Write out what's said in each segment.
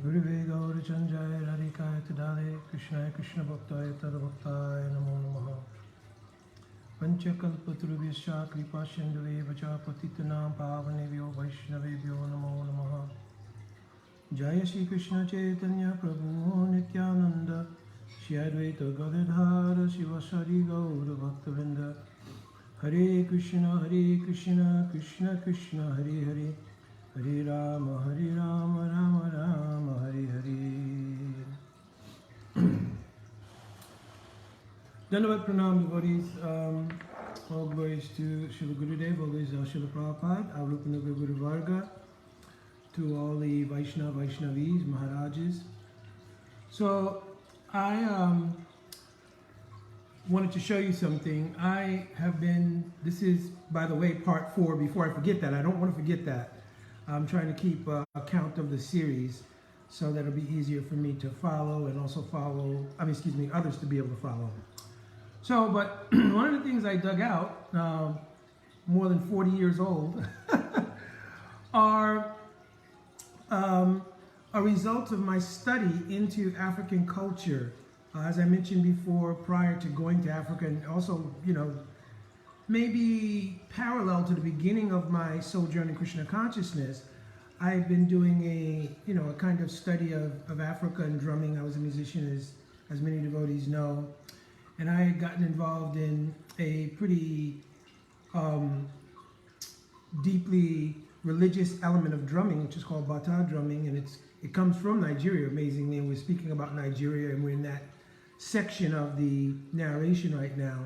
Guruve Gaura Chanjaya Harikatha Dale Krishna Krishna Bhaktaya Tadabhaktaya Namo Namaha Panchakalpatrubhyascha Kripa Sindhuve Vacha Patitanam Pavanebhyo Vaishnavebhyo Namo Namaha Jaya Shri Krishna Chaitanya Prabhu Nityananda Shri Advaita Gadadhara Shivasari Gaura Bhaktavinda Hare Krishna Krishna Krishna Hare Hare Hare Rama Rama Rama Hare Hare. Dandavat Pranam devotees, all glories to Srila Gurudev, all glories to Srila Prabhupada, Avlokanagara Guru Varga, to all the Vaishnavis, Maharajas. So I wanted to show you something. This is, by the way, part 4. Before I forget that, I don't want to forget that. I'm trying to keep a count of the series so that it'll be easier for me to follow and also others to be able to follow. So, but one of the things I dug out, more than 40 years old, are a result of my study into African culture. As I mentioned before, prior to going to Africa, and also, maybe parallel to the beginning of my sojourn in Krishna consciousness, I've been doing a kind of study of Africa and drumming. I was a musician, as many devotees know, and I had gotten involved in a pretty deeply religious element of drumming, which is called Bata drumming, and it comes from Nigeria, amazingly, and we're speaking about Nigeria, and we're in that section of the narration right now.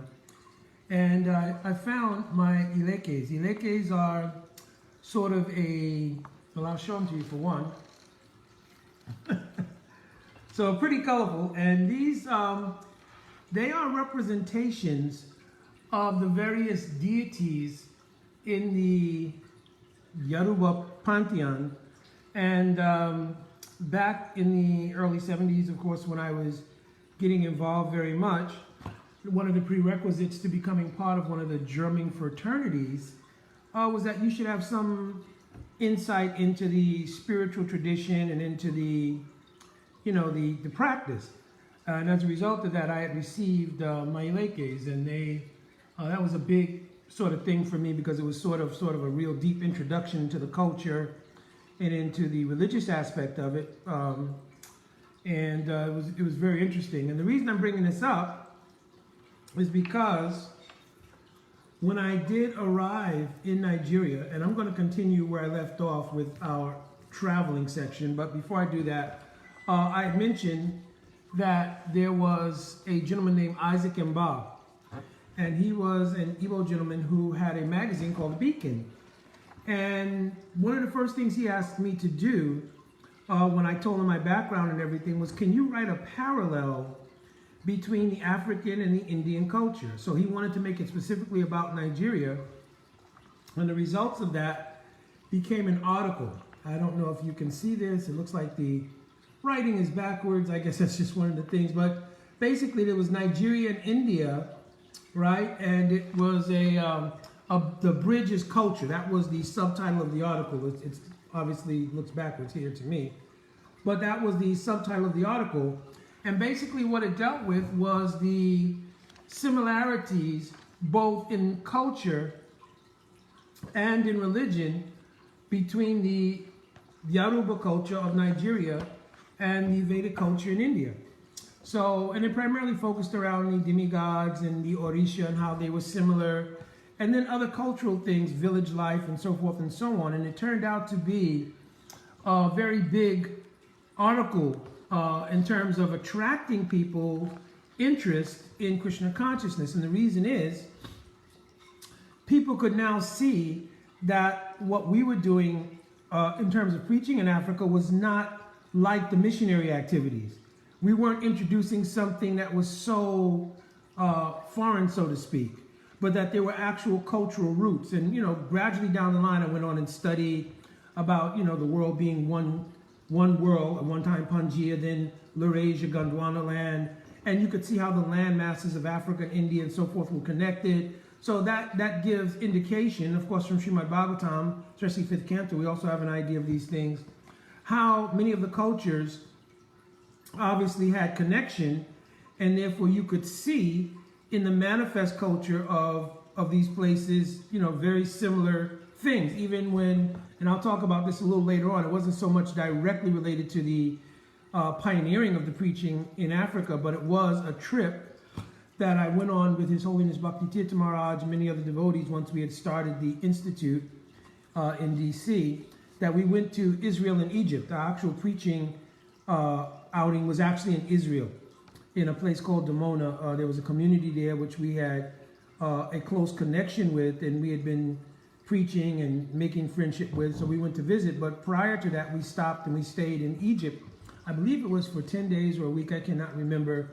And I found my ilekes. Ilekes are sort of I'll show them to you for one. So pretty colorful. And these, they are representations of the various deities in the Yoruba pantheon. And back in the early 70s, of course, when I was getting involved very much, one of the prerequisites to becoming part of one of the drumming fraternities was that you should have some insight into the spiritual tradition and into the practice. And as a result of that, I had received my ilekes, and that was a big sort of thing for me because it was sort of a real deep introduction to the culture and into the religious aspect of it. And it was very interesting. And the reason I'm bringing this up is because when I did arrive in Nigeria, and I'm going to continue where I left off with our traveling section, but before I do that, I had mentioned that there was a gentleman named Isaac Mba, and he was an Igbo gentleman who had a magazine called Beacon. And one of the first things he asked me to do when I told him my background and everything was, can you write a parallel between the African and the Indian culture? So he wanted to make it specifically about Nigeria, and the results of that became an article. I don't know if you can see this. It looks like the writing is backwards. I guess that's just one of the things, but basically there was Nigeria and India, right? And it was the bridge is culture. That was the subtitle of the article. It's obviously looks backwards here to me, but that was the subtitle of the article. And basically what it dealt with was the similarities both in culture and in religion between the Yoruba culture of Nigeria and the Vedic culture in India. So, and it primarily focused around the demigods and the Orisha and how they were similar, and then other cultural things, village life and so forth and so on. And it turned out to be a very big article in terms of attracting people interest in Krishna consciousness. And the reason is people could now see that what we were doing in terms of preaching in Africa was not like the missionary activities. We weren't introducing something that was so foreign, so to speak, but that there were actual cultural roots. And, gradually down the line, I went on and studied about, the world being one world, at one time Pangaea, then Laurasia, Gondwana land, and you could see how the land masses of Africa and India and so forth were connected. So that gives indication, of course, from Srimad Bhagavatam, especially 5th canto, we also have an idea of these things. how many of the cultures obviously had connection, and therefore you could see in the manifest culture of these places, very similar things. Even when, and I'll talk about this a little later on, it wasn't so much directly related to the pioneering of the preaching in Africa, but it was a trip that I went on with His Holiness Bhakti Tirtha Maharaj and many other devotees once we had started the Institute in DC, that we went to Israel and Egypt. The actual preaching outing was actually in Israel, in a place called Dimona. There was a community there which we had a close connection with, and we had been preaching and making friendship with, so we went to visit. But prior to that, we stopped and we stayed in Egypt. I believe it was for 10 days or a week, I cannot remember.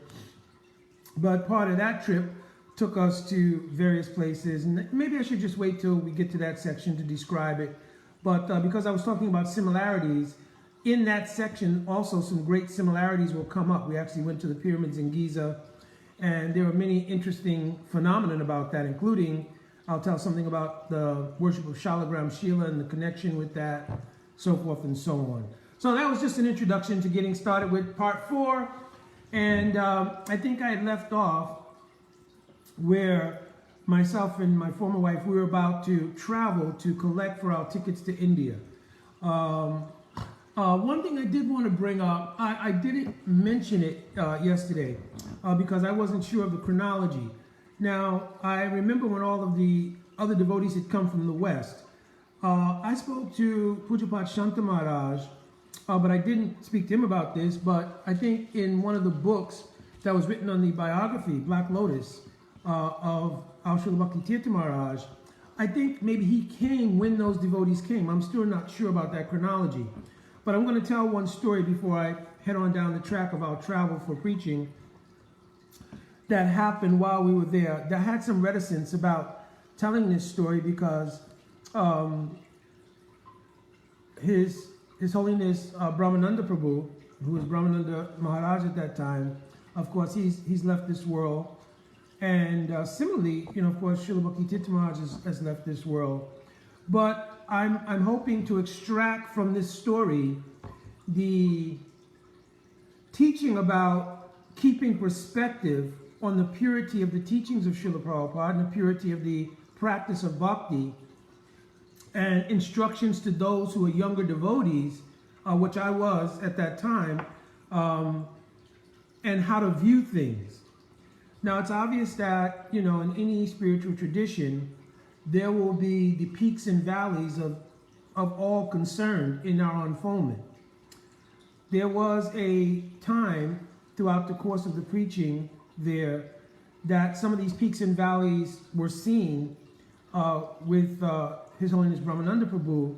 But part of that trip took us to various places, and maybe I should just wait till we get to that section to describe it. But because I was talking about similarities, in that section also some great similarities will come up. We actually went to the pyramids in Giza, and there are many interesting phenomena about that, including, I'll tell something about the worship of Shalagram Shila and the connection with that, so forth and so on. So that was just an introduction to getting started with part 4. And I think I had left off where myself and my former wife, we were about to travel to collect for our tickets to India. One thing I did want to bring up, I didn't mention it yesterday because I wasn't sure of the chronology. Now, I remember when all of the other devotees had come from the West. I spoke to Pujapat Shanta Maharaj, but I didn't speak to him about this, but I think in one of the books that was written on the biography, Black Lotus, of Srila Bhakti Tirtha Maharaj, I think maybe he came when those devotees came. I'm still not sure about that chronology. But I'm going to tell one story before I head on down the track of our travel for preaching that happened while we were there. That had some reticence about telling this story because His Holiness Brahmananda Prabhu, who was Brahmananda Maharaj at that time, of course, he's left this world. And similarly, of course, Srila Bhakti Tirtha Maharaj has left this world. But I'm hoping to extract from this story the teaching about keeping perspective on the purity of the teachings of Srila Prabhupada and the purity of the practice of bhakti, and instructions to those who are younger devotees, which I was at that time, and how to view things. Now, it's obvious that, in any spiritual tradition, there will be the peaks and valleys of all concerned in our unfoldment. There was a time throughout the course of the preaching there that some of these peaks and valleys were seen with His Holiness Brahmananda Prabhu,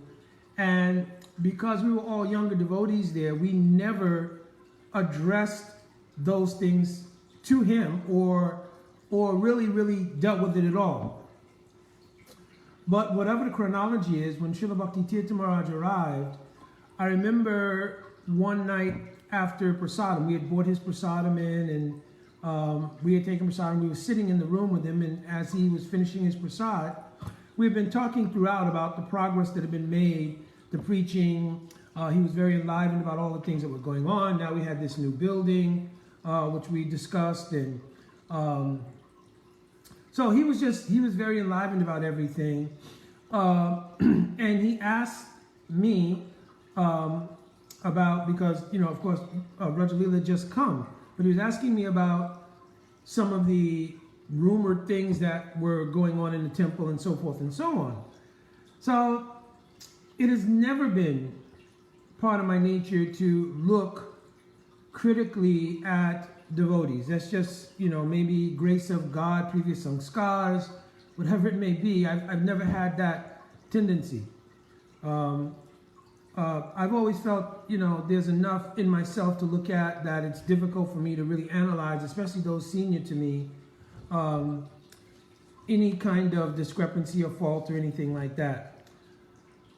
and because we were all younger devotees there, we never addressed those things to him or really dealt with it at all. But whatever the chronology is, when Srila Bhakti Tirtha Maharaj arrived, I remember one night after prasadam, we had brought his prasadam in, and we had taken prasadam. We were sitting in the room with him, and as he was finishing his prasad, we had been talking throughout about the progress that had been made, the preaching. He was very enlivened about all the things that were going on. Now we had this new building, which we discussed, and so he was very enlivened about everything. And he asked me about, because, of course, Rajalila had just come, but he was asking me about some of the rumored things that were going on in the temple and so forth and so on. So it has never been part of my nature to look critically at devotees. That's just, maybe grace of God, previous sanskars, whatever it may be. I've never had that tendency. I've always felt, there's enough in myself to look at that it's difficult for me to really analyze, especially those senior to me, any kind of discrepancy or fault or anything like that.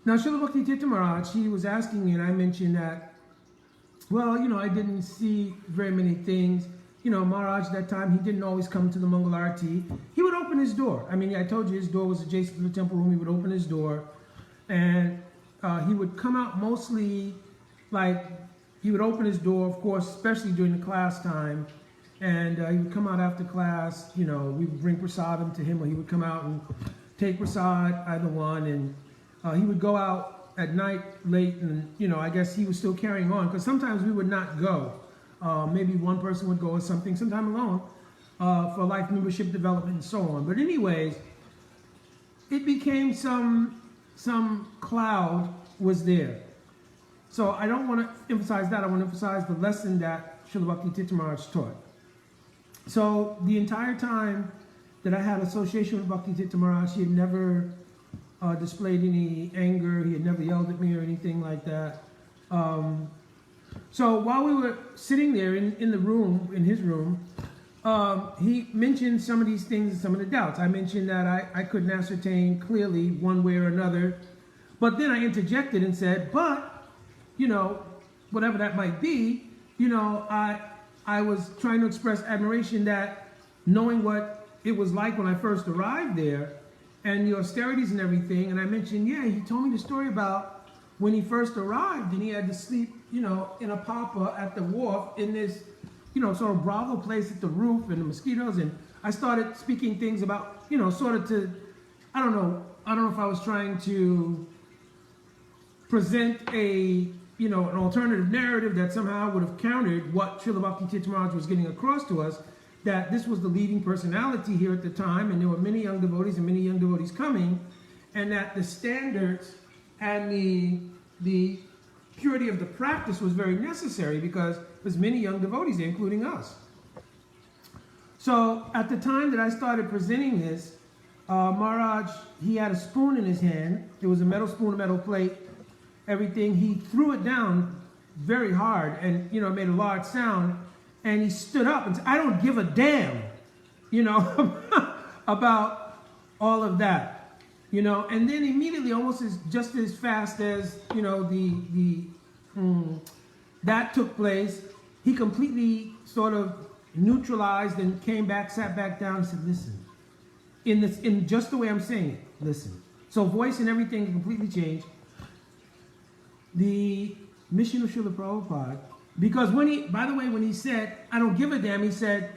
Now, Srila Bhakti Tirtha Maharaj, he was asking me, and I mentioned that, well, I didn't see very many things. Maharaj at that time, he didn't always come to the Mangal Arati. He would open his door. I mean, I told you his door was adjacent to the temple room. He would open his door, and he would come out mostly like, he would open his door, of course, especially during the class time, and he would come out after class. You know, we would bring prasadam to him, or he would come out and take prasad, either one, and he would go out at night late, and, you know, I guess he was still carrying on, because sometimes we would not go. Maybe one person would go or something, sometime alone, for life membership development and so on. But anyways, it became some cloud was there. So I don't want to emphasize that. I want to emphasize the lesson that Srila Bhakti Tirtha Maharaj taught. So the entire time that I had association with Bhakti Tirtha Maharaj, he had never displayed any anger. He had never yelled at me or anything like that. So while we were sitting there in the room, in his room, he mentioned some of these things and some of the doubts. I mentioned that I couldn't ascertain clearly one way or another. But then I interjected and said, but, you know, whatever that might be, you know, I was trying to express admiration that knowing what it was like when I first arrived there and the austerities and everything. And I mentioned, yeah, he told me the story about when he first arrived and he had to sleep, you know, in a papa at the wharf in this, you know, sort of brothel place at the roof and the mosquitoes. And I started speaking things about, you know, sort of to, I don't know if I was trying to present a, you know, an alternative narrative that somehow would have countered what Srila Bhakti Tirtha Maharaj was getting across to us, that this was the leading personality here at the time, and there were many young devotees and many young devotees coming, and that the standards and the purity of the practice was very necessary because there's many young devotees there, including us. So at the time that I started presenting this, Maharaj, he had a spoon in his hand. There was a metal spoon, a metal plate, everything. He threw it down very hard and, you know, made a large sound. And he stood up and said, I don't give a damn, you know, about all of that, you know. And then immediately, almost just as fast as, you know, that took place, he completely sort of neutralized and came back, sat back down and said, listen, in just the way I'm saying it, listen. So voice and everything completely changed. The mission of Srila Prabhupada, because when he said, I don't give a damn, he said,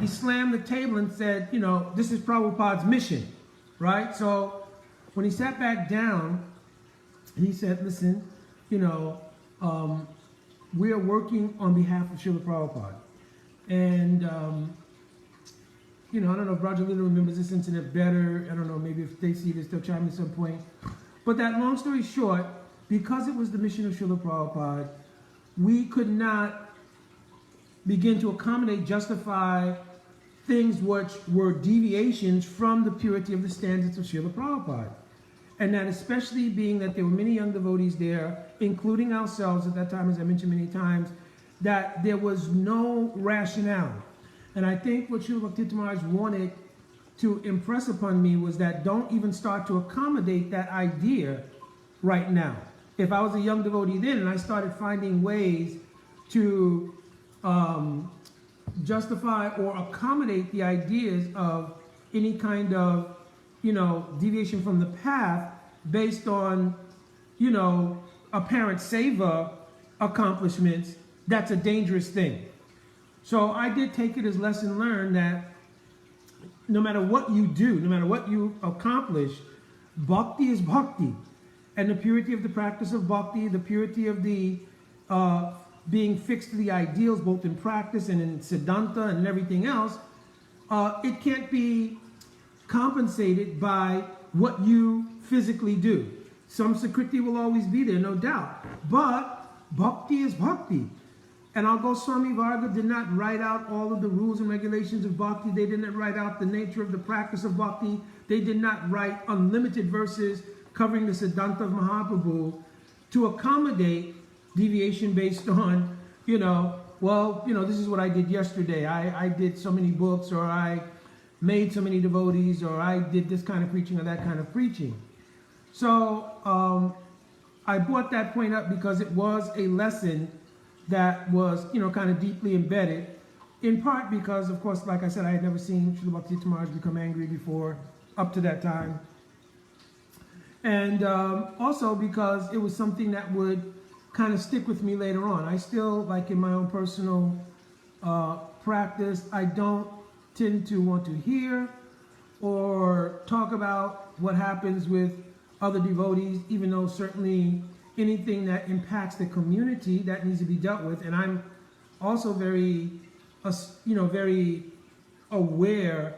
he slammed the table and said, you know, this is Prabhupada's mission, right? So when he sat back down, he said, listen, you know, we are working on behalf of Srila Prabhupada. And, you know, I don't know if Rajalila remembers this incident better. I don't know, maybe if they see this, they'll chime in at some point. But that long story short, because it was the mission of Srila Prabhupada, we could not begin to accommodate, justify things which were deviations from the purity of the standards of Srila Prabhupada. And that especially being that there were many young devotees there, including ourselves at that time, as I mentioned many times, that there was no rationale. And I think what Srila Bhakti Maharaj wanted to impress upon me was that don't even start to accommodate that idea right now. If I was a young devotee then and I started finding ways to justify or accommodate the ideas of any kind of, you know, deviation from the path based on, you know, apparent seva accomplishments, that's a dangerous thing. So I did take it as lesson learned that no matter what you do, no matter what you accomplish, bhakti is bhakti. And the purity of the practice of bhakti, the purity of the being fixed to the ideals, both in practice and in siddhanta and everything else, it can't be compensated by what you physically do. Some sakriti will always be there, no doubt. But bhakti is bhakti. And our Goswami Varga did not write out all of the rules and regulations of bhakti. They did not write out the nature of the practice of bhakti. They did not write unlimited verses covering the Siddhanta of Mahaprabhu to accommodate deviation based on, you know, well, you know, this is what I did yesterday. I did so many books, or I made so many devotees, or I did this kind of preaching or that kind of preaching. So I brought that point up because it was a lesson that was, you know, kind of deeply embedded, in part because, of course, like I said, I had never seen Srila Bhakti Maharaj become angry before up to that time. And also because it was something that would kind of stick with me later on. I still, like in my own personal practice, I don't tend to want to hear or talk about what happens with other devotees, even though certainly anything that impacts the community, that needs to be dealt with. And I'm also very, very aware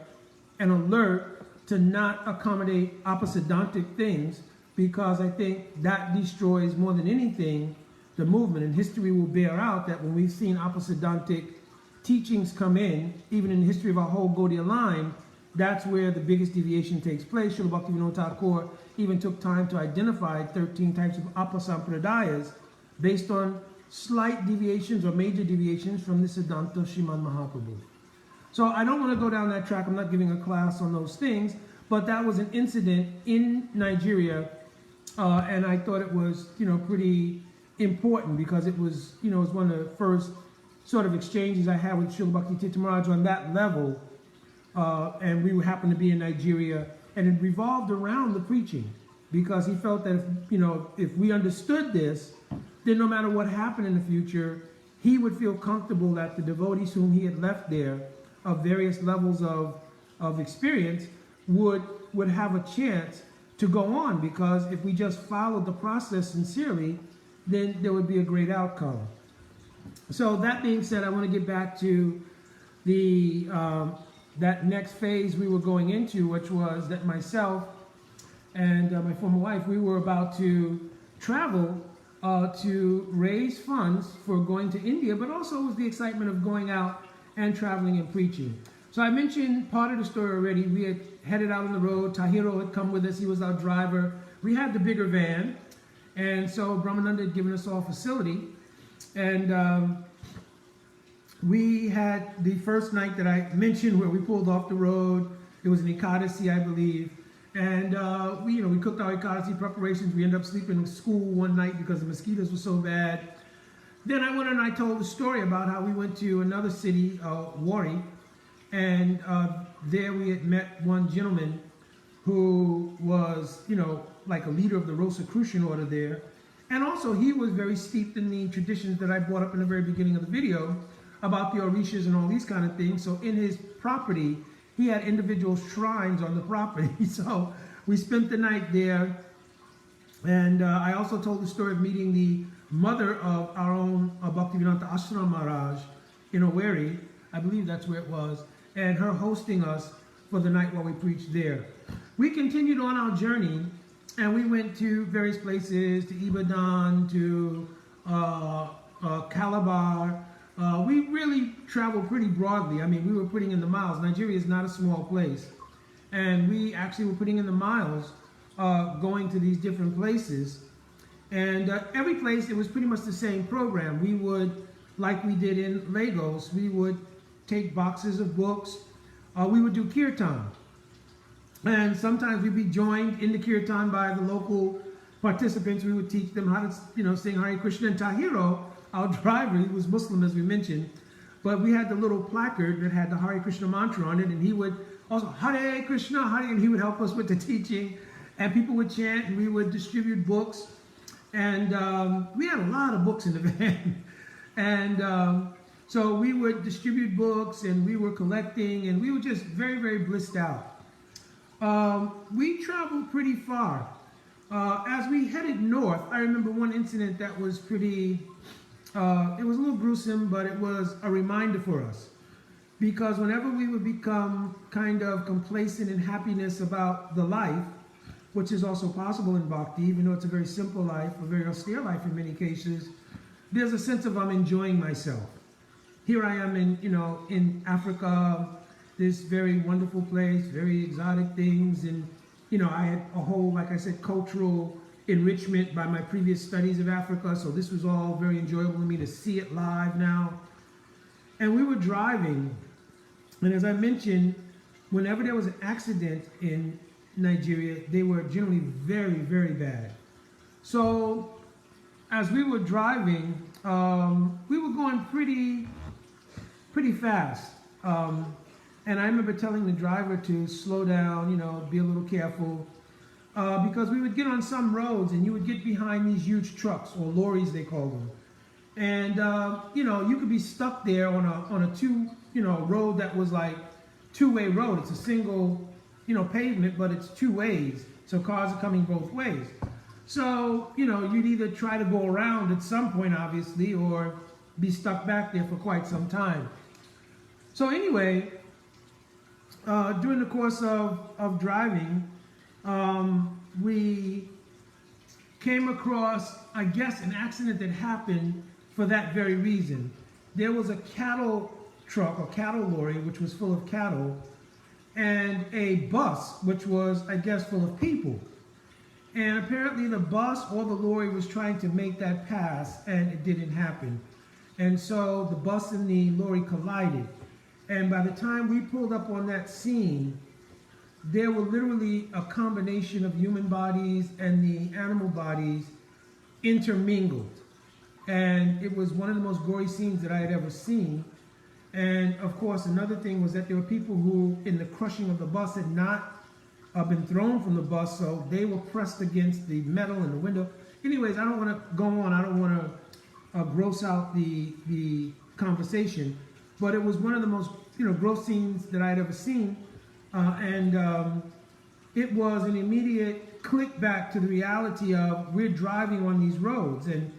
and alert to not accommodate opposite-dontic things, because I think that destroys more than anything the movement. And history will bear out that when we've seen opposite-dontic teachings come in, even in the history of our whole Gaudiya line, that's where the biggest deviation takes place. Srila Bhaktivinoda Thakur even took time to identify 13 types of apasampradayas based on slight deviations or major deviations from the Siddhanta of Sriman Mahaprabhu. So I don't want to go down that track. I'm not giving a class on those things, but that was an incident in Nigeria, and I thought it was, pretty important, because it was, it was one of the first sort of exchanges I had with Srila Bhakti Tirtha Maharaj on that level, and we happened to be in Nigeria, and it revolved around the preaching, because he felt that if we understood this, then no matter what happened in the future, he would feel comfortable that the devotees whom he had left there of various levels of experience would have a chance to go on, because if we just followed the process sincerely, then there would be a great outcome. So that being said, I want to get back to the that next phase we were going into, which was that myself and my former wife, we were about to travel to raise funds for going to India, but also was the excitement of going out and traveling and preaching. So I mentioned part of the story already. We had headed out on the road. Tahiro had come with us. He was our driver. We had the bigger van. And so Brahmananda had given us all facility. And we had the first night that I mentioned where we pulled off the road. It was an Ekadasi, I believe. And we cooked our Ekadasi preparations. We ended up sleeping in school one night because the mosquitoes were so bad. Then I went and I told the story about how we went to another city, Wari, and there we had met one gentleman who was, like a leader of the Rosicrucian order there. And also he was very steeped in the traditions that I brought up in the very beginning of the video about the Orishas and all these kind of things. So in his property, he had individual shrines on the property. So we spent the night there. And I also told the story of meeting the mother of our own Bhaktivedanta Ashram Maharaj in Oweri. I believe that's where it was. And her hosting us for the night while we preached there. We continued on our journey, and we went to various places, to Ibadan, to Calabar. We really traveled pretty broadly. I mean, we were putting in the miles. Nigeria is not a small place. And we actually were putting in the miles going to these different places. And every place, it was pretty much the same program. We would, like we did in Lagos, we would take boxes of books. We would do kirtan. And sometimes we'd be joined in the kirtan by the local participants. We would teach them how to, sing Hare Krishna. And Tahiro, our driver, he was Muslim, as we mentioned, but we had the little placard that had the Hare Krishna mantra on it, and he would also, Hare Krishna, Hare, and he would help us with the teaching, and people would chant, and we would distribute books, and we had a lot of books in the van, and so we would distribute books, and we were collecting, and we were just very, very blissed out. We traveled pretty far. As we headed north, I remember one incident that was pretty, it was a little gruesome, but it was a reminder for us. Because whenever we would become kind of complacent in happiness about the life, which is also possible in bhakti, even though it's a very simple life, a very austere life in many cases, there's a sense of I'm enjoying myself. Here I am in Africa, this very wonderful place, very exotic things, and I had a whole, like I said, cultural enrichment by my previous studies of Africa, so this was all very enjoyable to me to see it live now. And we were driving, and as I mentioned, whenever there was an accident in Nigeria, they were generally very, very bad. So as we were driving, we were going pretty fast. And I remember telling the driver to slow down, be a little careful. because we would get on some roads and you would get behind these huge trucks, or lorries they call them. And, you could be stuck there on a road that was like two-way road. It's a single, pavement, but it's two ways. So cars are coming both ways. So, you'd either try to go around at some point, obviously, or be stuck back there for quite some time. So anyway, during the course of driving, we came across, I guess, an accident that happened for that very reason. There was a cattle truck, or cattle lorry, which was full of cattle, and a bus, which was, I guess, full of people. And apparently the bus or the lorry was trying to make that pass, and it didn't happen. And so the bus and the lorry collided. And by the time we pulled up on that scene, there were literally a combination of human bodies and the animal bodies intermingled. And it was one of the most gory scenes that I had ever seen. And of course, another thing was that there were people who, in the crushing of the bus, had not been thrown from the bus, so they were pressed against the metal in the window. Anyways, I don't want to go on. I don't want to gross out the conversation, but it was one of the most gross scenes that I had ever seen, and it was an immediate click back to the reality of we're driving on these roads, and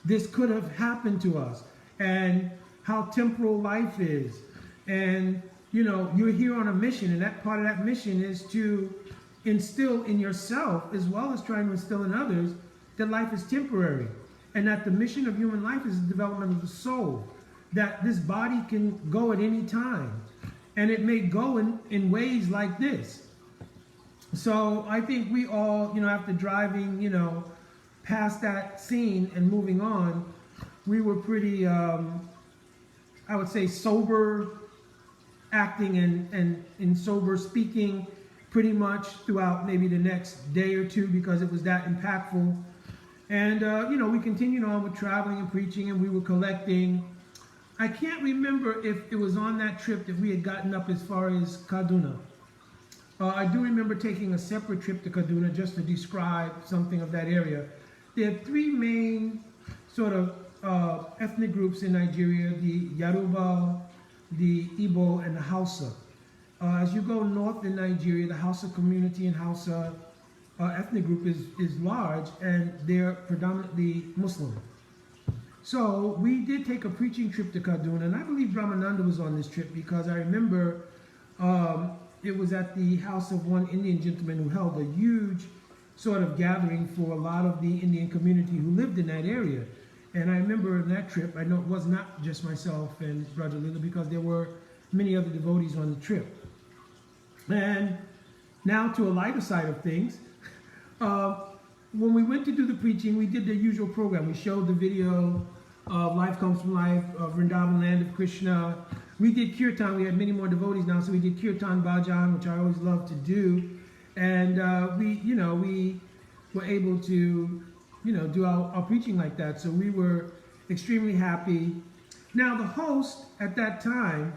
this could have happened to us, and how temporal life is. And, you're here on a mission, and that part of that mission is to instill in yourself, as well as trying to instill in others, that life is temporary, and that the mission of human life is the development of the soul, that this body can go at any time, and it may go in ways like this. So I think we all, after driving, past that scene and moving on, we were pretty, I would say, sober acting and in sober speaking pretty much throughout maybe the next day or two, because it was that impactful. And, we continued on with traveling and preaching, and we were collecting. I can't remember if it was on that trip that we had gotten up as far as Kaduna. I do remember taking a separate trip to Kaduna just to describe something of that area. There are three main sort of ethnic groups in Nigeria: the Yoruba, the Igbo, and the Hausa. As you go north in Nigeria, the Hausa community and Hausa ethnic group is large, and they're predominantly Muslim. So we did take a preaching trip to Kaduna, and I believe Brahmananda was on this trip, because I remember it was at the house of one Indian gentleman who held a huge sort of gathering for a lot of the Indian community who lived in that area. And I remember in that trip, I know it was not just myself and Brother Lila, because there were many other devotees on the trip. And now to a lighter side of things, when we went to do the preaching, we did the usual program. We showed the video of Life Comes from Life, of Vrindavan, Land of Krishna. We did kirtan. We had many more devotees now, so we did kirtan bhajan, which I always love to do. And we were able to, do our preaching like that. So we were extremely happy. Now, the host at that time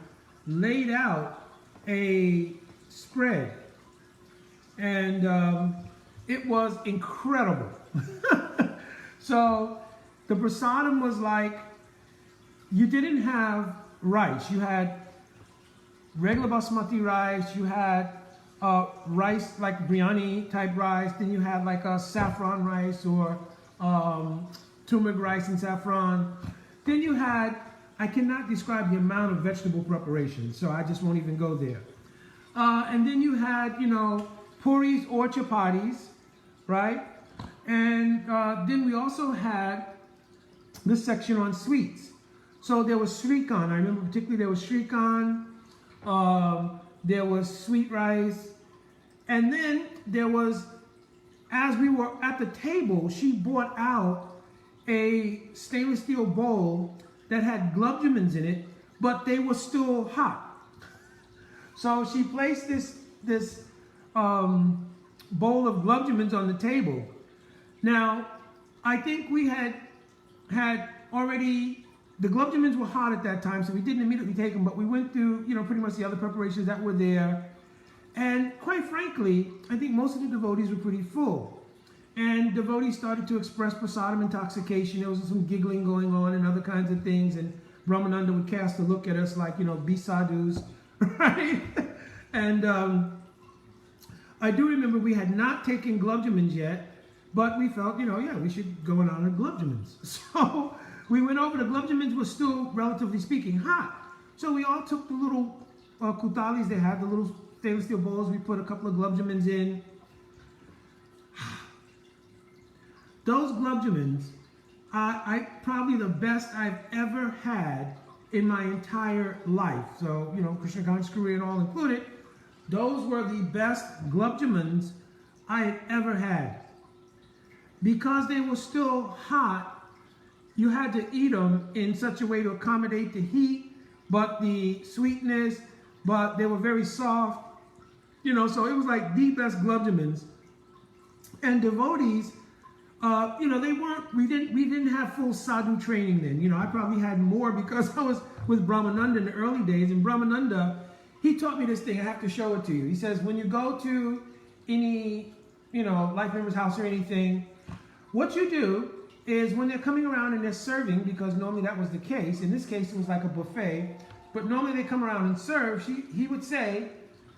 laid out a spread, and it was incredible. So the prasadam was like, you didn't have rice. You had regular basmati rice. You had rice like biryani type rice. Then you had like a saffron rice, or turmeric rice and saffron. Then you had, I cannot describe the amount of vegetable preparation, so I just won't even go there. And then you had, puris or chapatis, right? And then we also had this section on sweets. So there was srikan. I remember particularly there was srikan, there was sweet rice, and then there was, as we were at the table, she brought out a stainless steel bowl that had gulab jamans in it, but they were still hot. So she placed this bowl of gulab jamans on the table. Now, I think we had already, the gulab jamans were hot at that time, so we didn't immediately take them, but we went through, pretty much the other preparations that were there. And quite frankly, I think most of the devotees were pretty full. And devotees started to express prasadam intoxication. There was some giggling going on and other kinds of things. And Brahmananda would cast a look at us like, be sadhus, right? And I do remember we had not taken glubjamins yet, but we felt, we should go on our glubjamins. So we went over. The glubjamins were still, relatively speaking, hot. So we all took the little kutalis they had, the little stainless steel bowls. We put a couple of glubjamins in. Those glubjamins are probably the best I've ever had in my entire life. So, Krishna conscious and all included, those were the best glubjamins I had ever had. Because they were still hot, you had to eat them in such a way to accommodate the heat, but the sweetness, but they were very soft. So it was like the best glubjamins. And devotees, we didn't have full sadhu training then. I probably had more because I was with Brahmananda in the early days. And Brahmananda, he taught me this thing. I have to show it to you. He says, when you go to any, life member's house or anything, what you do is when they're coming around and they're serving, because normally that was the case. In this case, it was like a buffet. But normally they come around and serve. He would say,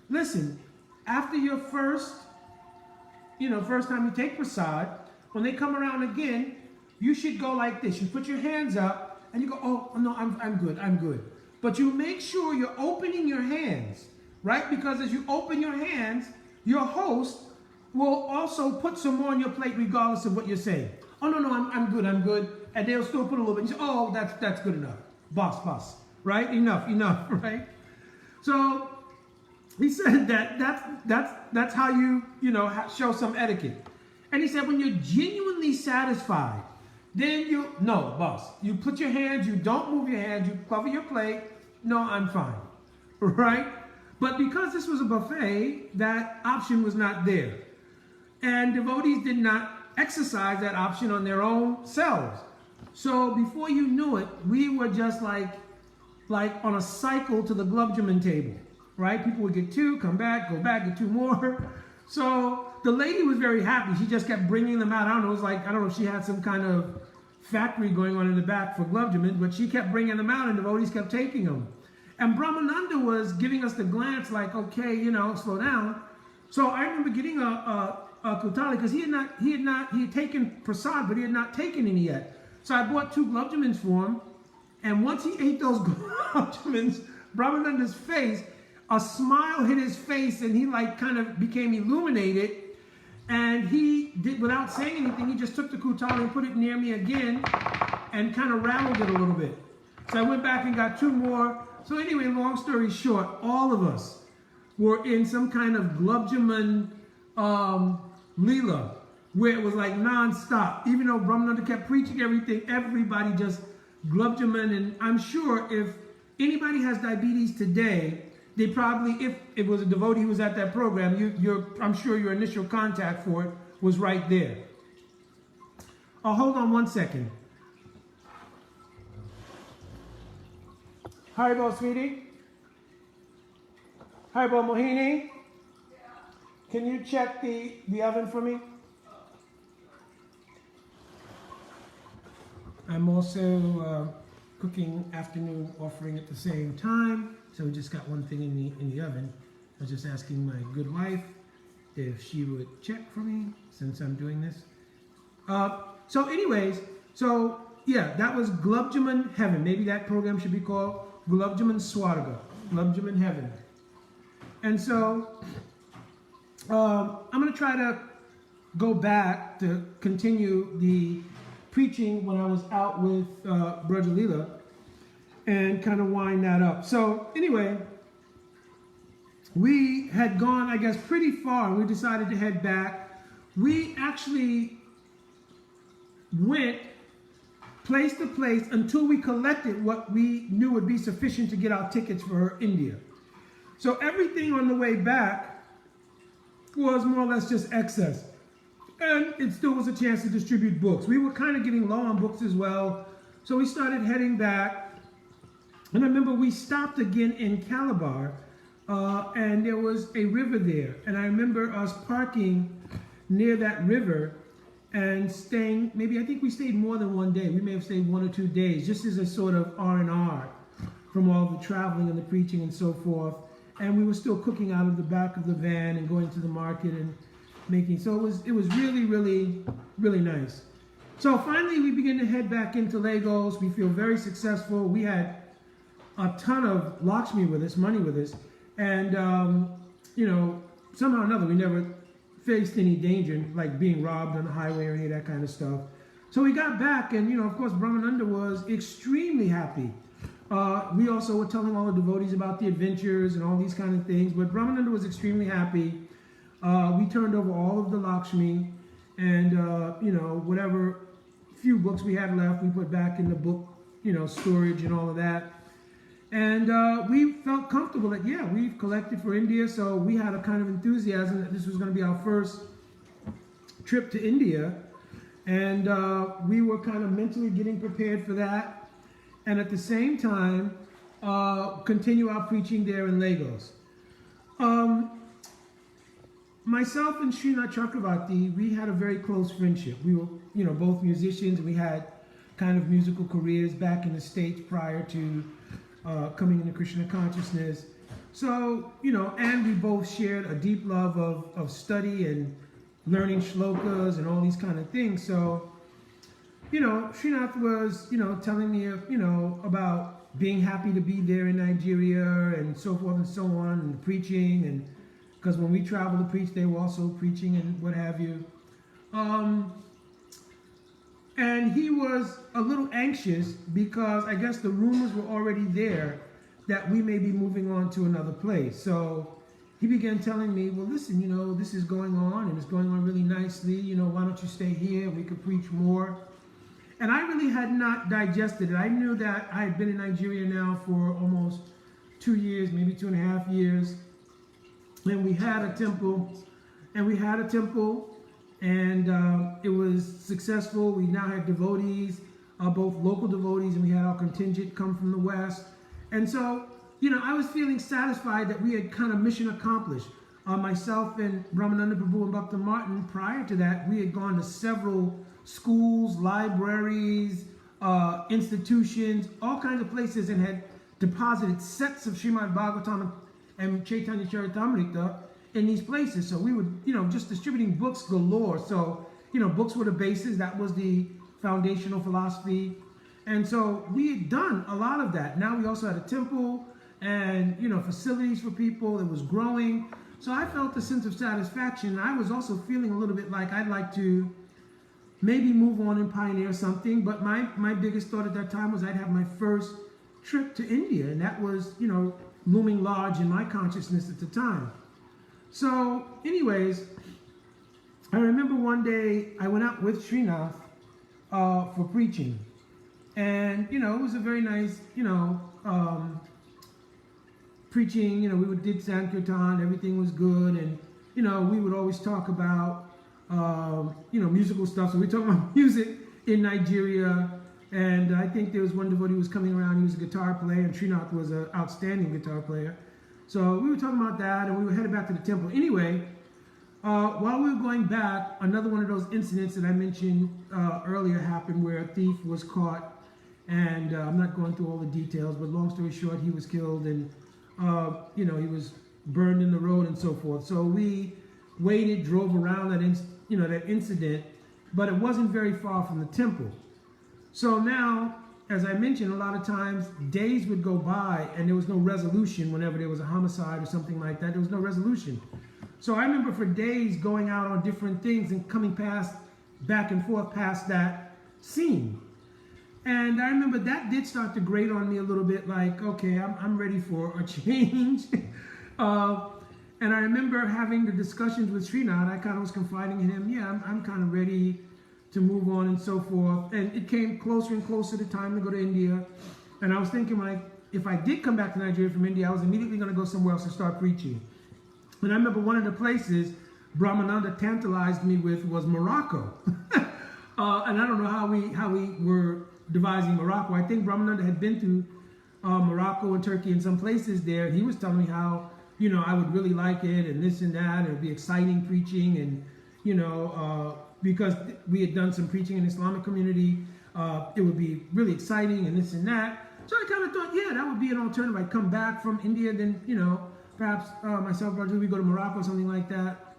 listen, after your first time you take prasad, when they come around again, you should go like this. You put your hands up and you go, oh, no, I'm good. But you make sure you're opening your hands, right? Because as you open your hands, your host will also put some more on your plate regardless of what you're saying. Oh, no, I'm good. And they'll still put a little bit. You say, oh, that's good enough. Boss, right? Enough, right? So he said that's how you show some etiquette. And he said, when you're genuinely satisfied, then you put your hands, you don't move your hands, you cover your plate. No, I'm fine, right? But because this was a buffet, that option was not there. And devotees did not exercise that option on their own selves. So before you knew it, we were just like on a cycle to the glubjamin table, right? People would get two, come back, go back, get two more. So the lady was very happy. She just kept bringing them out. I don't know if she had some kind of factory going on in the back for glubjamins, but she kept bringing them out and devotees kept taking them. And Brahmananda was giving us the glance like, okay, slow down. So I remember getting a kutali because he had taken prasad, but he had not taken any yet. So I bought 2 glubjamins for him. And once he ate those glubjamins, Brahmananda's face, a smile hit his face and he kind of became illuminated. And he did, without saying anything, he just took the kutali and put it near me again and kind of rattled it a little bit. So I went back and got 2 more. So anyway, long story short, all of us were in some kind of glubjamin leela where it was like non-stop. Even though Brahmananda kept preaching everything, everybody just glubjamin. And I'm sure if anybody has diabetes today, they probably, if it was a devotee who was at that program, I'm sure your initial contact for it was right there. Oh, hold on one second. Haribo, sweetie. Haribo, Mohini. Can you check the oven for me? I'm also cooking afternoon offering at the same time. So we just got one thing in the oven. I was just asking my good wife if she would check for me since I'm doing this. So anyways, yeah, that was Glubjamin Heaven. Maybe that program should be called Glubjamin Swarga, Glubjamin Heaven. And so I'm going to try to go back to continue the preaching when I was out with Brajalila and kind of wind that up. So anyway, we had gone, I guess, pretty far. We decided to head back. We actually went place to place until we collected what we knew would be sufficient to get our tickets for India. So everything on the way back was more or less just excess. And it still was a chance to distribute books. We were kind of getting low on books as well. So we started heading back. And I remember we stopped again in Calabar and there was a river there. And I remember us parking near that river and staying, maybe I think we stayed more than one day. We may have stayed 1 or 2 days, just as a sort of R&R from all the traveling and the preaching and so forth. And we were still cooking out of the back of the van and going to the market and making, so it was really, really, really nice. So finally we begin to head back into Lagos. We feel very successful. We had a ton of Lakshmi with us, money with us. And, you know, somehow or another, we never faced any danger, like being robbed on the highway or any of that kind of stuff. So we got back, and, you know, of course, Brahmananda was extremely happy. We also were telling all the devotees about the adventures and all these kind of things, but Brahmananda was extremely happy. We turned over all of the Lakshmi, and, you know, whatever few books we had left, we put back in the book, you know, storage and all of that. And we felt comfortable that, yeah, we've collected for India, so we had a kind of enthusiasm that this was going to be our first trip to India. And we were kind of mentally getting prepared for that. And at the same time, continue our preaching there in Lagos. Myself and Srinath Chakravarti, we had a very close friendship. We were, you know, both musicians, and we had kind of musical careers back in the States prior to coming into Krishna consciousness. So, you know, and we both shared a deep love of study and learning shlokas and all these kind of things. So, you know, Srinath was, you know, telling me, you know, about being happy to be there in Nigeria and so forth and so on, and preaching, and because when we traveled to preach, they were also preaching and what have you. And he was a little anxious because I guess the rumors were already there that we may be moving on to another place. So he began telling me, well, listen, you know, this is going on and it's going on really nicely. You know, why don't you stay here? We could preach more. And I really had not digested it. I knew that I had been in Nigeria now for almost 2 years, maybe 2.5 years. And we had a temple, and it was successful. We now had devotees, both local devotees, and we had our contingent come from the West. And so, you know, I was feeling satisfied that we had kind of mission accomplished. Myself and Brahmananda Prabhu and Bhakta Martin, prior to that, we had gone to several schools, libraries, institutions, all kinds of places, and had deposited sets of Srimad Bhagavatam and Chaitanya Charitamrita in these places. So we were, you know, just distributing books galore. So, you know, books were the basis. That was the foundational philosophy. And so we had done a lot of that. Now we also had a temple and, you know, facilities for people. It was growing. So I felt a sense of satisfaction. I was also feeling a little bit like I'd like to maybe move on and pioneer something. But my biggest thought at that time was I'd have my first trip to India. And that was, you know, looming large in my consciousness at the time. So anyways, I remember one day I went out with Srinath for preaching. And, you know, it was a very nice, you know, preaching. You know, we did Sankirtan, everything was good. And, you know, we would always talk about, you know, musical stuff. So we talked about music in Nigeria. And I think there was one devotee who was coming around. He was a guitar player, and Srinath was an outstanding guitar player. So we were talking about that, and we were headed back to the temple. Anyway, while we were going back, another one of those incidents that I mentioned earlier happened where a thief was caught. And I'm not going through all the details, but long story short, he was killed, and you know, he was burned in the road and so forth. So we waited, drove around that incident, but it wasn't very far from the temple. So now, as I mentioned, a lot of times days would go by and there was no resolution whenever there was a homicide or something like that. There was no resolution. So I remember for days going out on different things and coming back and forth past that scene. And I remember that did start to grate on me a little bit, like, okay, I'm ready for a change. And I remember having the discussions with Srinath. I kind of was confiding in him, yeah, I'm kind of ready to move on and so forth. And it came closer and closer to time to go to India. And I was thinking, like, if I did come back to Nigeria from India, I was immediately going to go somewhere else and start preaching. And I remember one of the places Brahmananda tantalized me with was Morocco. And I don't know how we were devising Morocco. I think Brahmananda had been to Morocco and Turkey and some places there. And he was telling me how I would really like it and this and that. It would be exciting preaching, and because we had done some preaching in the Islamic community, it would be really exciting and this and that. So I kind of thought, yeah, that would be an alternative. I'd come back from India, then, perhaps myself, Roger, we go to Morocco or something like that.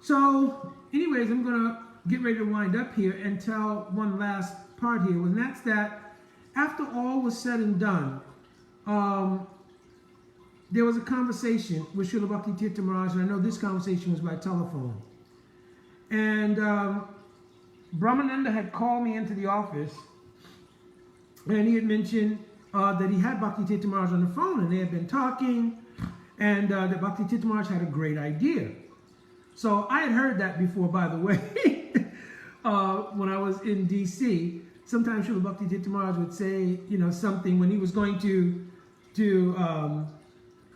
So, anyways, I'm going to get ready to wind up here and tell one last part here, and that's that after all was said and done, there was a conversation with Srila Bhakti Tirtha Maharaj, and I know this conversation was by telephone. And Brahmananda had called me into the office, and he had mentioned that he had Bhakti Tirtha Maharaj on the phone, and they had been talking, and that Bhakti Tirtha Maharaj had a great idea. So I had heard that before, by the way, when I was in D.C. Sometimes Srila Bhakti Tirtha Maharaj would say, something when he was going to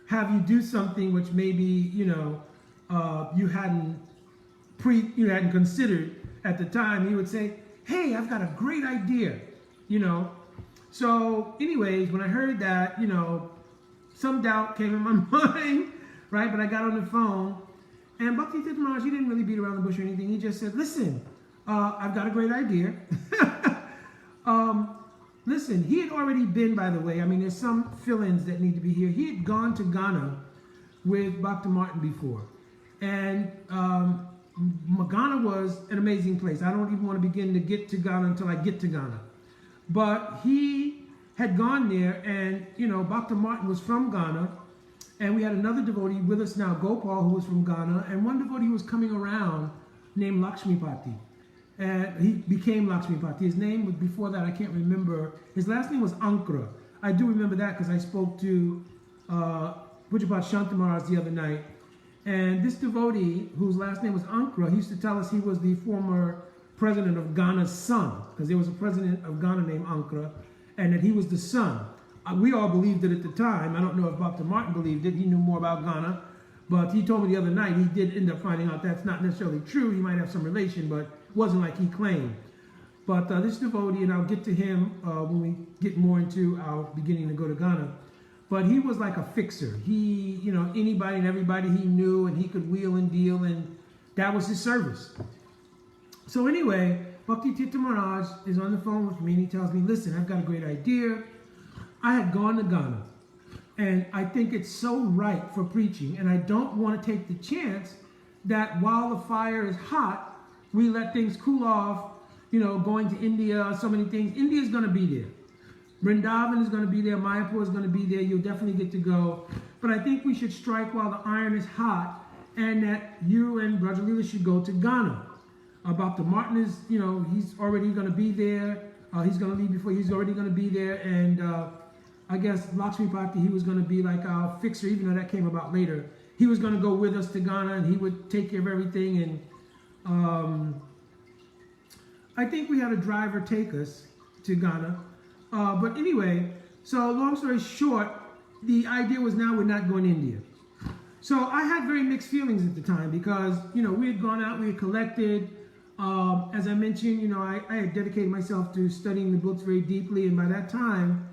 have you do something which maybe, you hadn't considered at the time. He would say, hey, I've got a great idea, So anyways, when I heard that, some doubt came in my mind, right? But I got on the phone, and Bhakti Tirtha Maharaj, he didn't really beat around the bush or anything. He just said, listen, I've got a great idea. Listen, he had already been, by the way, there's some fill-ins that need to be here. He had gone to Ghana with Bhakti Martin before. And Ghana was an amazing place. I don't even want to begin to get to Ghana until I get to Ghana. But he had gone there, and, Bhakti Martin was from Ghana. And we had another devotee with us now, Gopal, who was from Ghana. And one devotee was coming around named Lakshmipati. And he became Lakshmipati. His name was, before that, I can't remember. His last name was Ankara. I do remember that because I spoke to Pujyapat Shanta Maharaj the other night. And this devotee, whose last name was Ankara, he used to tell us he was the former president of Ghana's son, because there was a president of Ghana named Ankara, and that he was the son. We all believed it at the time. I don't know if Bhakti Martin believed it. He knew more about Ghana. But he told me the other night he did end up finding out that's not necessarily true. He might have some relation, but it wasn't like he claimed. But this devotee, and I'll get to him when we get more into our beginning to go to Ghana. But he was like a fixer. He, anybody and everybody he knew, and he could wheel and deal, and that was his service. So anyway, Bhakti Tirtha Maharaj is on the phone with me, and he tells me, listen, I've got a great idea. I had gone to Ghana, and I think it's so right for preaching, and I don't want to take the chance that while the fire is hot, we let things cool off, going to India, so many things. India is going to be there. Vrindavan is going to be there. Mayapur is going to be there. You'll definitely get to go. But I think we should strike while the iron is hot, and that you and Brajalila should go to Ghana. Bhakti Martin is, he's already going to be there. He's going to leave before. He's already going to be there. And I guess Lakshmipati, he was going to be like our fixer, even though that came about later. He was going to go with us to Ghana, and he would take care of everything. And I think we had a driver take us to Ghana. But anyway, so long story short, the idea was now we're not going to India. So I had very mixed feelings at the time because, we had gone out, we had collected. As I mentioned, I had dedicated myself to studying the books very deeply. And by that time,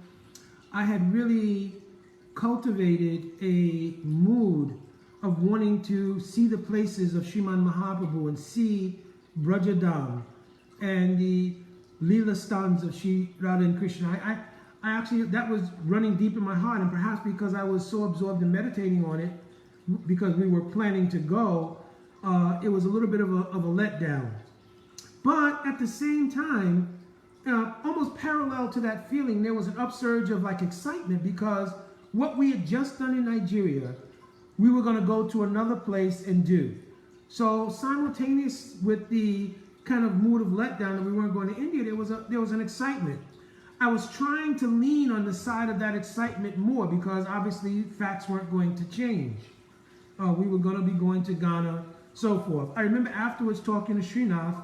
I had really cultivated a mood of wanting to see the places of Sriman Mahaprabhu and see Brajadam and the Leela stans of Sri Radha and Krishna. I actually, that was running deep in my heart, and perhaps because I was so absorbed in meditating on it, because we were planning to go, it was a little bit of a letdown. But at the same time, almost parallel to that feeling, there was an upsurge of excitement, because what we had just done in Nigeria, we were going to go to another place and do. So simultaneous with the kind of mood of letdown that we weren't going to India, there was an excitement. I was trying to lean on the side of that excitement more, because obviously facts weren't going to change. We were going to be going to Ghana, so forth. I remember afterwards talking to Srinath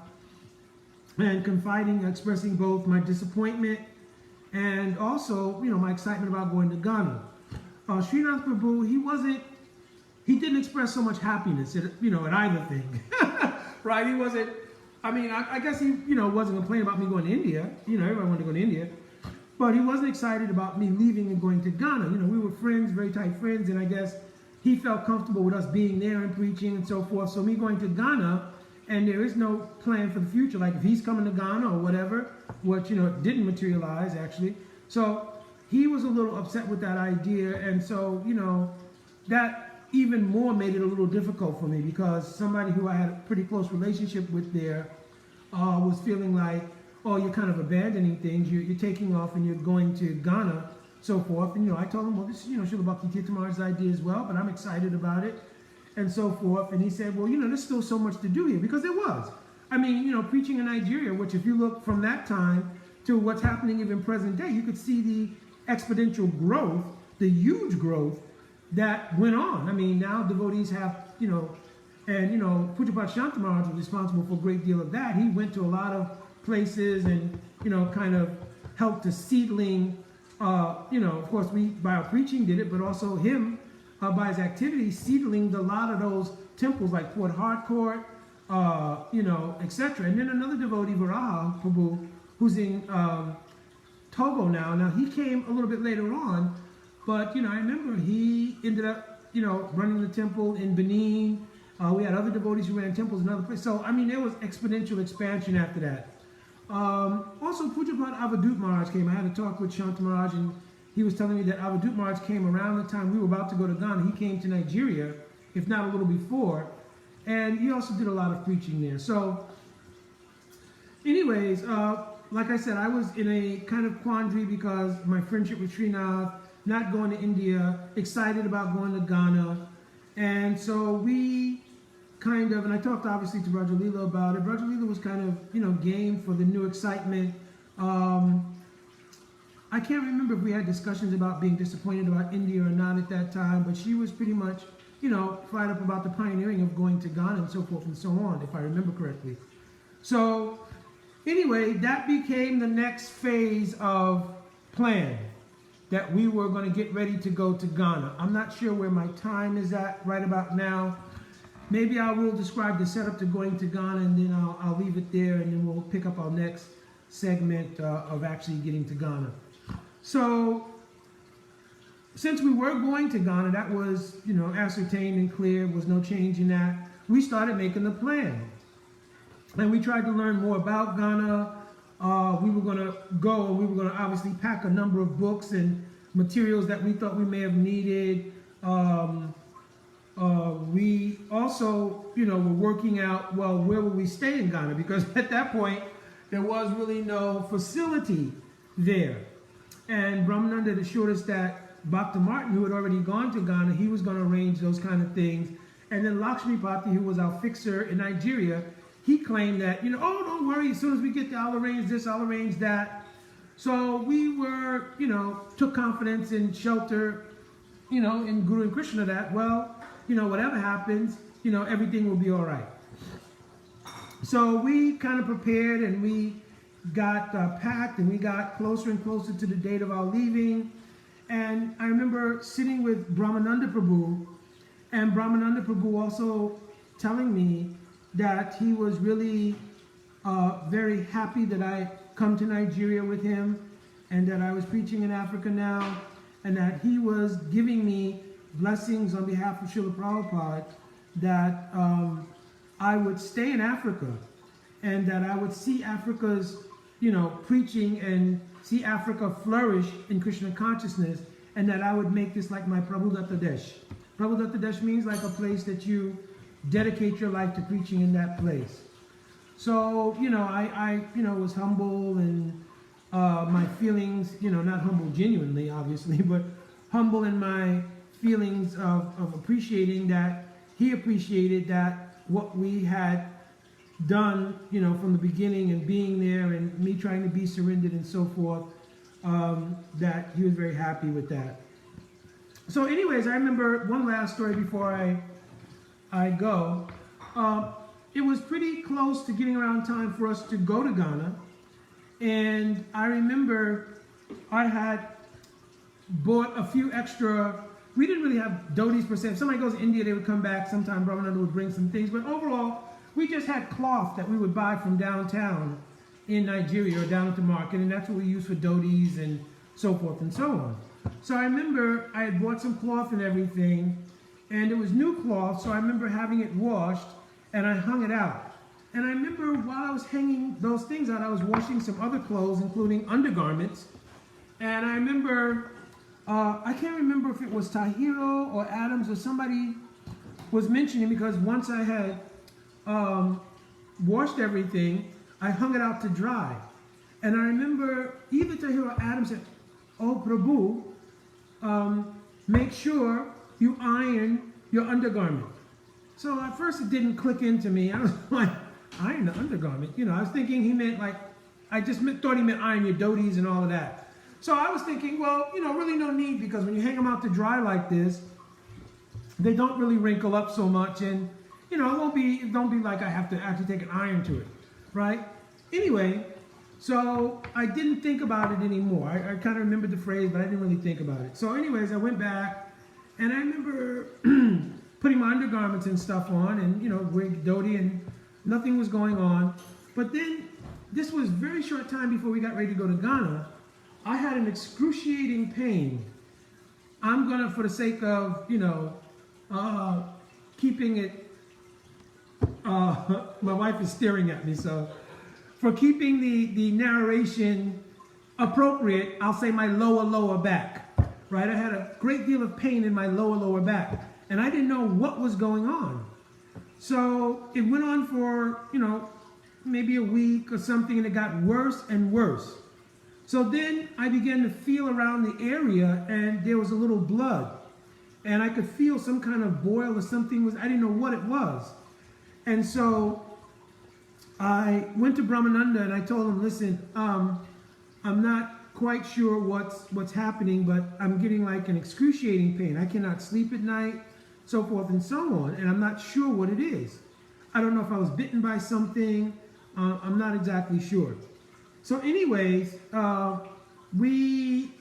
and confiding, expressing both my disappointment and also, my excitement about going to Ghana. Srinath Prabhu, he didn't express so much happiness at either thing. Right? He wasn't, I guess he, wasn't complaining about me going to India. Everybody wanted to go to India. But he wasn't excited about me leaving and going to Ghana. We were friends, very tight friends, and I guess he felt comfortable with us being there and preaching and so forth. So me going to Ghana, and there is no plan for the future. Like if he's coming to Ghana or whatever, which, didn't materialize actually. So he was a little upset with that idea. And so, that even more made it a little difficult for me, because somebody who I had a pretty close relationship with there was feeling like, oh, you're kind of abandoning things. You're taking off and you're going to Ghana, so forth. And, I told him, well, this is, Shulabaki Titamar's idea as well, but I'm excited about it, and so forth. And he said, well, there's still so much to do here, because there was. I mean, preaching in Nigeria, which if you look from that time to what's happening even present day, you could see the exponential growth, the huge growth that went on. I mean, now devotees have, and, Pujapat Shantamaraj was responsible for a great deal of that. He went to a lot of places and, kind of helped the seedling, of course, we, by our preaching, did it, but also him, by his activities, seedling a lot of those temples like Port Harcourt, etc. And then another devotee, Varaha Prabhu, who's in Togo now. Now, he came a little bit later on, but, I remember he ended up, running the temple in Benin. We had other devotees who ran temples in other places. So, I mean, there was exponential expansion after that. Also, Pujapat Avadut Maharaj came. I had a talk with Shanta Maharaj, and he was telling me that Avadut Maharaj came around the time we were about to go to Ghana. He came to Nigeria, if not a little before, and he also did a lot of preaching there. So, anyways, like I said, I was in a kind of quandary because my friendship with Srinath, not going to India, excited about going to Ghana, and so we kind of, and I talked obviously to Brajalila about it. Brajalila was kind of, game for the new excitement. I can't remember if we had discussions about being disappointed about India or not at that time, but she was pretty much, fired up about the pioneering of going to Ghana and so forth and so on, if I remember correctly. So anyway, that became the next phase of plan, that we were going to get ready to go to Ghana. I'm not sure where my time is at right about now. Maybe I will describe the setup to going to Ghana, and then I'll leave it there, and then we'll pick up our next segment of actually getting to Ghana. So, since we were going to Ghana, that was, ascertained and clear, was no change in that. We started making the plan. And we tried to learn more about Ghana. We were going to go, and we were going to obviously pack a number of books and materials that we thought we may have needed. We also, were working out, well, where would we stay in Ghana? Because at that point, there was really no facility there. And Brahmananda had assured us that Bhakta Martin, who had already gone to Ghana, he was going to arrange those kind of things. And then Lakshmipati, who was our fixer in Nigeria, he claimed that, oh, don't worry, as soon as we get there, I'll arrange this, I'll arrange that. So we were, took confidence and shelter, in Guru and Krishna that, well, whatever happens, everything will be all right. So we kind of prepared, and we got packed, and we got closer and closer to the date of our leaving. And I remember sitting with Brahmananda Prabhu, and Brahmananda Prabhu also telling me that he was really very happy that I come to Nigeria with him, and that I was preaching in Africa now, and that he was giving me blessings on behalf of Srila Prabhupada, that I would stay in Africa, and that I would see Africa's, preaching, and see Africa flourish in Krishna consciousness, and that I would make this like my Prabhudatta Desh. Prabhudatta Desh means like a place that you dedicate your life to preaching in that place. So, I was humble, and my feelings, not humble genuinely, obviously, but humble in my feelings of appreciating that he appreciated that what we had done, from the beginning, and being there, and me trying to be surrendered and so forth, that he was very happy with that. So anyways, I remember one last story before I go. It was pretty close to getting around time for us to go to Ghana, and I remember I had bought a few extra. We didn't really have dhotis per se. If somebody goes to India, they would come back. Sometime Brahmananda would bring some things, but overall, we just had cloth that we would buy from downtown in Nigeria or down at the market, and that's what we used for dhotis and so forth and so on. So I remember I had bought some cloth and everything, and it was new cloth, so I remember having it washed, and I hung it out. And I remember while I was hanging those things out, I was washing some other clothes, including undergarments. And I remember, I can't remember if it was Tahiro or Adams or somebody was mentioning, because once I had washed everything, I hung it out to dry. And I remember either Tahiro or Adams said, "Oh, Prabhu, make sure you iron your undergarment." So at first it didn't click into me. I was like, iron the undergarment? You know, I was thinking he meant like, thought he meant iron your dhotis and all of that. So I was thinking, well, you know, really no need, because when you hang them out to dry like this, they don't really wrinkle up so much, and you know, it don't be like I have to actually take an iron to it, right? Anyway, so I didn't think about it anymore. I kind of remembered the phrase, but I didn't really think about it. So anyways, I went back, and I remember putting my undergarments and stuff on, and you know, wig, dhoti, and nothing was going on. But then, this was a very short time before we got ready to go to Ghana. I had an excruciating pain. I'm gonna, for the sake of, you know, keeping it, my wife is staring at me, so for keeping the narration appropriate, I'll say my lower back, right? I had a great deal of pain in my lower back, and I didn't know what was going on. So it went on for, you know, maybe a week or something, and it got worse and worse. So then I began to feel around the area, and there was a little blood, and I could feel some kind of boil or something. I didn't know what it was. And so I went to Brahmananda and I told him, listen, I'm not quite sure what's happening, but I'm getting like an excruciating pain. I cannot sleep at night, so forth and so on, and I'm not sure what it is. I don't know if I was bitten by something. I'm not exactly sure. So anyways, we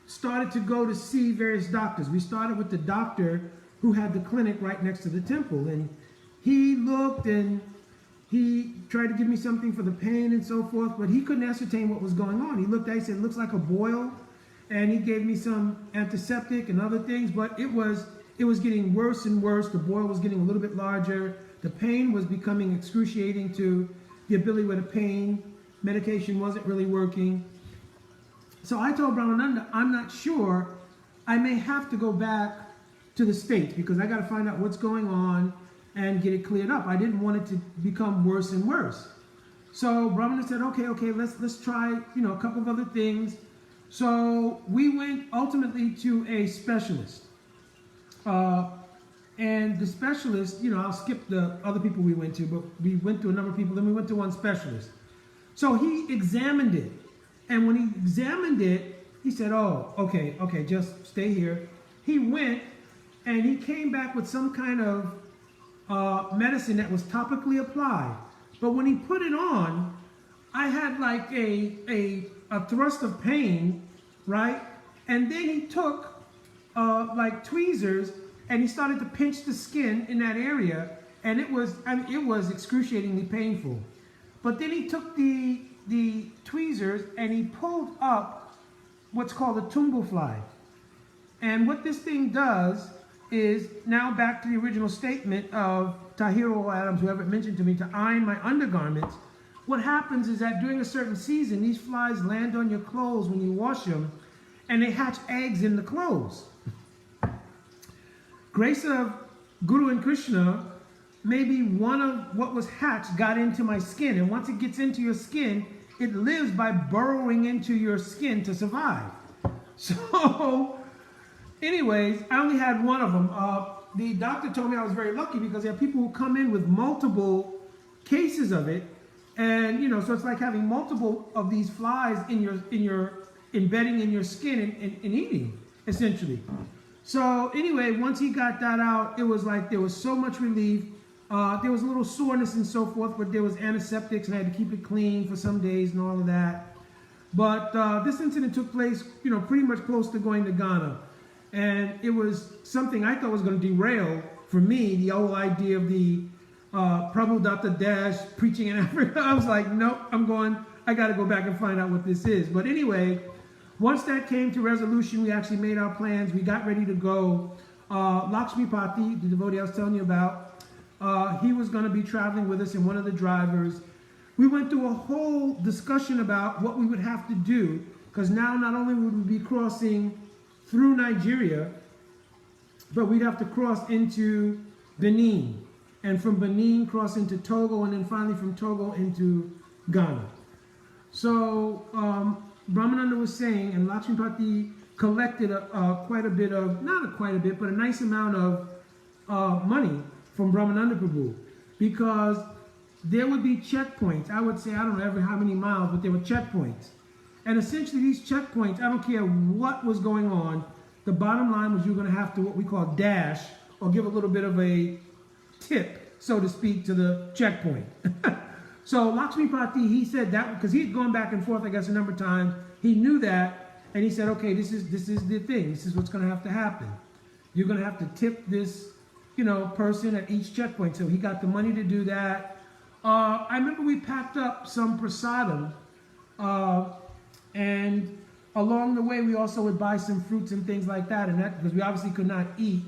started to go to see various doctors. We started with the doctor who had the clinic right next to the temple, and he looked and he tried to give me something for the pain and so forth, but he couldn't ascertain what was going on. He looked at it, he said, "It looks like a boil," and he gave me some antiseptic and other things, but it was getting worse and worse. The boil was getting a little bit larger. The pain was becoming excruciating to the ability where the pain medication wasn't really working. So I told Brahmananda, I'm not sure. I may have to go back to the States because I got to find out what's going on and get it cleared up. I didn't want it to become worse and worse. So Brahmananda said, okay, let's try, you know, a couple of other things. So we went ultimately to a specialist. And the specialist, you know, I'll skip the other people we went to, but we went to a number of people, then we went to one specialist. So he examined it. And when he examined it, he said, "Oh, okay, just stay here." He went and he came back with some kind of medicine that was topically applied. But when he put it on, I had like a thrust of pain, right? And then he took like tweezers and he started to pinch the skin in that area, and it was excruciatingly painful. But then he took the tweezers and he pulled up what's called a tumble fly. And what this thing does is, now back to the original statement of Tahiro or Adams, whoever mentioned to me, to iron my undergarments. What happens is that during a certain season, these flies land on your clothes when you wash them, and they hatch eggs in the clothes. Grace of Guru and Krishna, maybe one of what was hatched got into my skin, and once it gets into your skin, it lives by burrowing into your skin to survive. So, anyways, I only had one of them. The doctor told me I was very lucky because there are people who come in with multiple cases of it, and you know, so it's like having multiple of these flies in your embedding in your skin and eating, essentially. So anyway, once he got that out, it was like there was so much relief. There was a little soreness and so forth, but there was antiseptics and I had to keep it clean for some days and all of that. But this incident took place, you know, pretty much close to going to Ghana. And it was something I thought was going to derail, for me, the whole idea of the Prabhu Datta Dash preaching in Africa. I was like, nope, I got to go back and find out what this is. But anyway, once that came to resolution, we actually made our plans. We got ready to go. Lakshmipati, the devotee I was telling you about, he was going to be traveling with us, and one of the drivers. We went through a whole discussion about what we would have to do, because now not only would we be crossing through Nigeria, but we'd have to cross into Benin, and from Benin cross into Togo, and then finally from Togo into Ghana. So Brahmananda was saying, and Lakshmipati collected quite a bit of, not quite a bit, but a nice amount of money from Brahmananda Prabhu, because there would be checkpoints. I would say, I don't know every how many miles, but there were checkpoints. And essentially these checkpoints, I don't care what was going on, the bottom line was you were going to have to what we call dash, or give a little bit of a tip, so to speak, to the checkpoint. So Lakshmipati, he said that, because he had gone back and forth, I guess, a number of times. He knew that, and he said, okay, this is the thing. This is what's going to have to happen. You're going to have to tip this, person at each checkpoint. So he got the money to do that. I remember we packed up some prasadam, and along the way we also would buy some fruits and things like that, and that because we obviously could not eat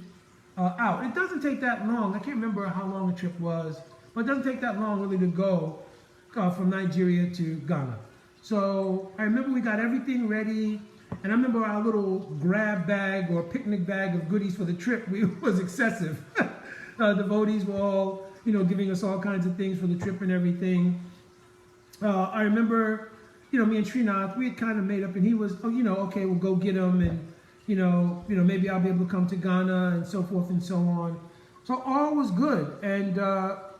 out. It doesn't take that long. I can't remember how long the trip was, but it doesn't take that long really to go from Nigeria to Ghana. So I remember we got everything ready, and I remember our little grab bag or picnic bag of goodies for the trip was excessive. Devotees were all giving us all kinds of things for the trip and everything. I remember, me and Srinath, we had kind of made up, and he was, okay, we'll go get him, and, maybe I'll be able to come to Ghana, and so forth and so on. So all was good, and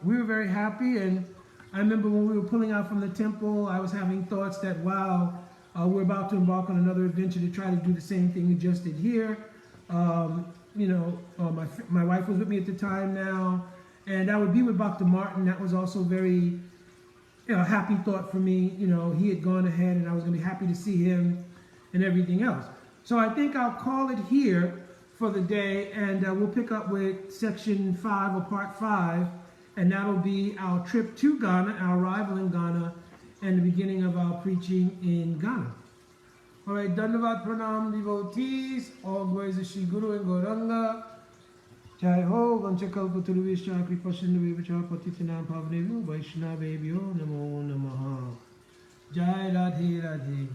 we were very happy. And I remember when we were pulling out from the temple, I was having thoughts that, wow, we're about to embark on another adventure to try to do the same thing we just did here. My wife was with me at the time now, and I would be with Dr. Martin. That was also very, happy thought for me. He had gone ahead, and I was going to be happy to see him and everything else. So I think I'll call it here for the day, and we'll pick up with section 5 or part 5, and that'll be our trip to Ghana, our arrival in Ghana, and the beginning of our preaching in Ghana. All right, Dandavat Pranam devotees, all glories to Shri Guru and Gauranga. Jai ho, Vanchakalpaturu Vishya Kripasindhu Vivacha Patitanam Pavnevu Vaishnavebhyo Namo Namaha. Jai Radhe Radhe.